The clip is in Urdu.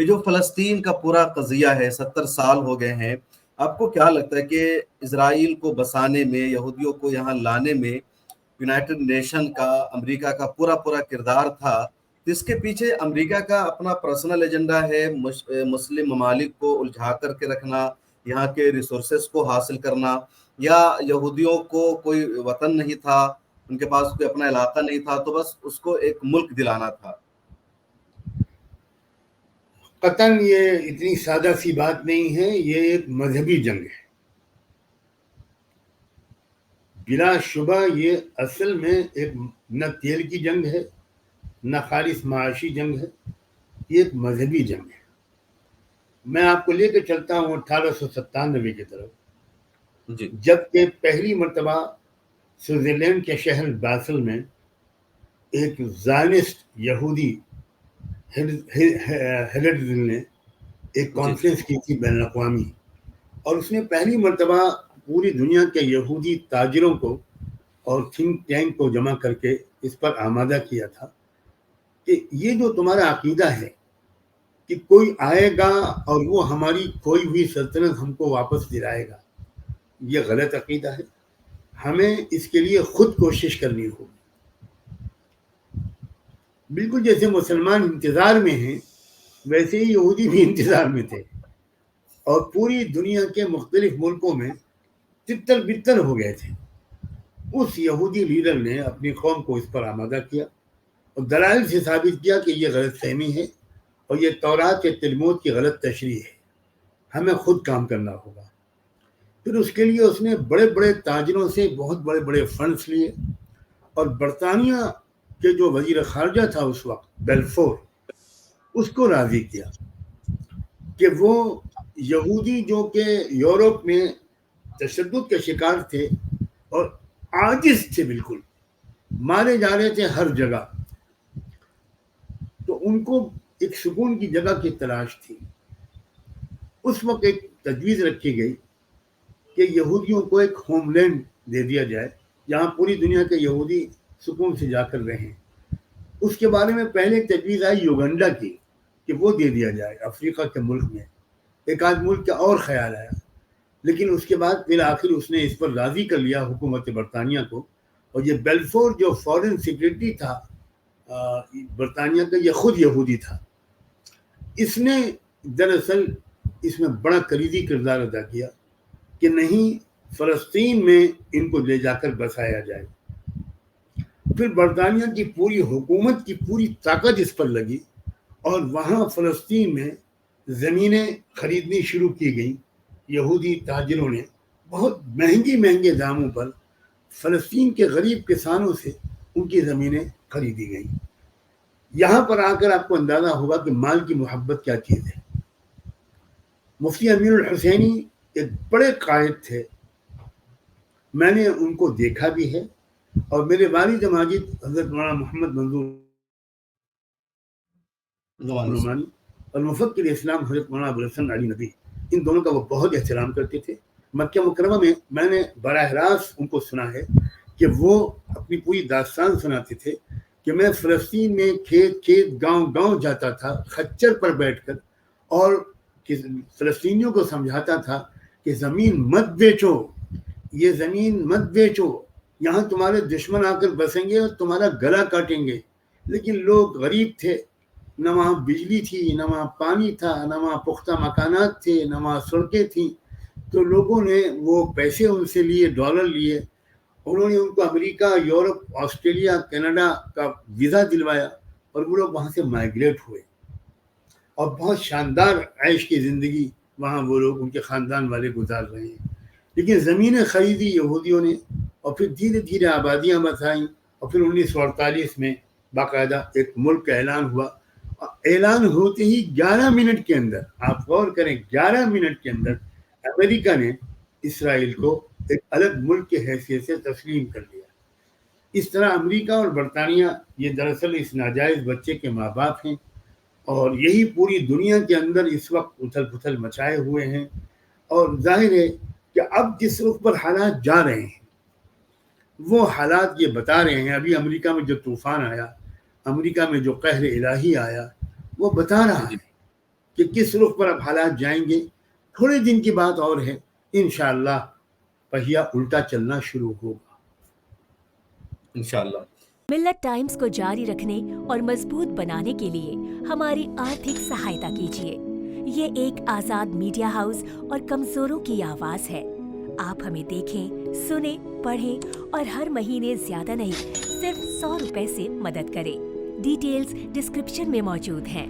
یہ جو فلسطین کا پورا قضیہ ہے، 70 سال ہو گئے ہیں، آپ کو کیا لگتا ہے کہ اسرائیل کو بسانے میں، یہودیوں کو یہاں لانے میں یونائٹڈ نیشن کا، امریکہ کا پورا کردار تھا؟ اس کے پیچھے امریکہ کا اپنا پرسنل ایجنڈا ہے، مسلم ممالک کو الجھا کر کے رکھنا، یہاں کے ریسورسز کو حاصل کرنا، یا یہودیوں کو کوئی وطن نہیں تھا، ان کے پاس کوئی اپنا علاقہ نہیں تھا، تو بس اس کو ایک ملک دلانا تھا؟ قطعاً یہ اتنی سادہ سی بات نہیں ہے، یہ ایک مذہبی جنگ ہے بلا شبہ۔ یہ اصل میں ایک نہ تیل کی جنگ ہے، نہ خالص معاشی جنگ ہے، یہ ایک مذہبی جنگ ہے۔ میں آپ کو لے کے چلتا ہوں 1897 کی طرف، جبکہ پہلی مرتبہ سوئٹزرلینڈ کے شہر باسل میں ایک زائنسٹ یہودی ہیرڈزل نے ایک کانفرنس کی تھی بین الاقوامی، اور اس نے پہلی مرتبہ پوری دنیا کے یہودی تاجروں کو اور تھنک ٹینک کو جمع کر کے اس پر آمادہ کیا تھا کہ یہ جو تمہارا عقیدہ ہے کہ کوئی آئے گا اور وہ ہماری کھوئی ہوئی سلطنت ہم کو واپس دلائے گا، یہ غلط عقیدہ ہے، ہمیں اس کے لیے خود کوشش کرنی ہوگی۔ بالکل جیسے مسلمان انتظار میں ہیں، ویسے ہی یہودی بھی انتظار میں تھے، اور پوری دنیا کے مختلف ملکوں میں تتر بتر ہو گئے تھے۔ اس یہودی لیڈر نے اپنی قوم کو اس پر آمادہ کیا اور دلائل سے ثابت کیا کہ یہ غلط فہمی ہے اور یہ تورات کے تلمود کی غلط تشریح ہے، ہمیں خود کام کرنا ہوگا۔ پھر اس کے لیے اس نے بڑے بڑے تاجروں سے بہت بڑے بڑے فنڈز لیے، اور برطانیہ کے جو وزیر خارجہ تھا اس وقت بیلفور، اس کو راضی کیا کہ وہ یہودی جو کہ یورپ میں تشدد کے شکار تھے اور عاجز تھے، بالکل مارے جا رہے تھے ہر جگہ، تو ان کو ایک سکون کی جگہ کی تلاش تھی۔ اس وقت ایک تجویز رکھی گئی کہ یہودیوں کو ایک ہوم لینڈ دے دیا جائے جہاں پوری دنیا کے یہودی سکون سے جا کر رہیں۔ اس کے بارے میں پہلے تجویز آئی یوگنڈا کی کہ وہ دے دیا جائے افریقہ کے ملک میں، ایک آدھ ملک کا اور خیال آیا، لیکن اس کے بعد بالآخر اس نے اس پر راضی کر لیا حکومت برطانیہ کو۔ اور یہ بیلفور جو فارن سیکریٹری تھا برطانیہ کا، یہ خود یہودی تھا، اس نے دراصل اس میں بڑا کلیدی کردار ادا کیا کہ نہیں، فلسطین میں ان کو لے جا کر بسایا جائے۔ پھر برطانیہ کی پوری حکومت کی پوری طاقت اس پر لگی اور وہاں فلسطین میں زمینیں خریدنی شروع کی گئیں۔ یہودی تاجروں نے بہت مہنگے داموں پر فلسطین کے غریب کسانوں سے ان کی زمینیں خریدی گئیں۔ یہاں پر آ کر آپ کو اندازہ ہوگا کہ مال کی محبت کیا چیز ہے۔ مفتی امین الحسینی ایک بڑے قائد تھے، میں نے ان کو دیکھا بھی ہے، اور میرے والد ماجد حضرت مولانا محمد منظور نعمانی اور مفکر اسلام حضرت مولانا ابوالحسن علی ندوی، ان دونوں کا وہ بہت احترام کرتے تھے۔ مکہ مکرمہ میں نے براہ راست ان کو سنا ہے کہ وہ اپنی پوری داستان سناتے تھے کہ میں فلسطین میں کھیت گاؤں جاتا تھا خچر پر بیٹھ کر، اور فلسطینیوں کو سمجھاتا تھا کہ زمین مت بیچو، یہ زمین مت بیچو، یہاں تمہارے دشمن آ کر بسیں گے اور تمہارا گلا کاٹیں گے۔ لیکن لوگ غریب تھے، نہ وہاں بجلی تھی، نہ وہاں پانی تھا، نہ وہاں پختہ مکانات تھے، نہ وہاں سڑکیں تھیں، تو لوگوں نے وہ پیسے ان سے لیے، ڈالر لیے، انہوں نے ان کو امریکہ، یورپ، آسٹریلیا، کینیڈا کا ویزا دلوایا، اور وہ لوگ وہاں سے مائیگریٹ ہوئے، اور بہت شاندار عیش کی زندگی وہاں وہ لوگ، ان کے خاندان والے گزار رہے ہیں۔ لیکن زمینیں خریدی یہودیوں نے، اور پھر دھیرے دھیرے آبادیاں بسائیں، اور پھر 1948 میں باقاعدہ ایک ملک کا اعلان ہوا۔ اعلان ہوتے ہی 11 منٹ کے اندر، آپ غور کریں، 11 منٹ کے اندر امریکہ نے اسرائیل کو ایک الگ ملک کے حیثیت سے تسلیم کر لیا۔ اس طرح امریکہ اور برطانیہ یہ دراصل اس ناجائز بچے کے ماں باپ ہیں، اور یہی پوری دنیا کے اندر اس وقت اتھل پتھل مچائے ہوئے ہیں۔ اور ظاہر ہے کہ اب جس رخ پر حالات جا رہے ہیں، وہ حالات یہ بتا رہے ہیں۔ ابھی امریکہ میں جو طوفان آیا، امریکہ میں جو قہر الہی آیا، وہ بتا رہا ہے کہ کس رخ پر اب حالات جائیں گے. تھوڑے دن کی بات اور ہے, انشاءاللہ پہیا الٹا چلنا شروع ہوگا. انشاءاللہ. ملت ٹائمز کو جاری رکھنے اور مضبوط بنانے کے لیے ہماری آرتھک سہایتا کیجیے. یہ ایک آزاد میڈیا ہاؤس اور کمزوروں کی آواز ہے. آپ ہمیں دیکھیں, سنیں, پڑھیں اور ہر مہینے زیادہ نہیں صرف 100 روپے سے مدد کریں. ڈیٹیلز ڈسکرپشن میں موجود ہیں.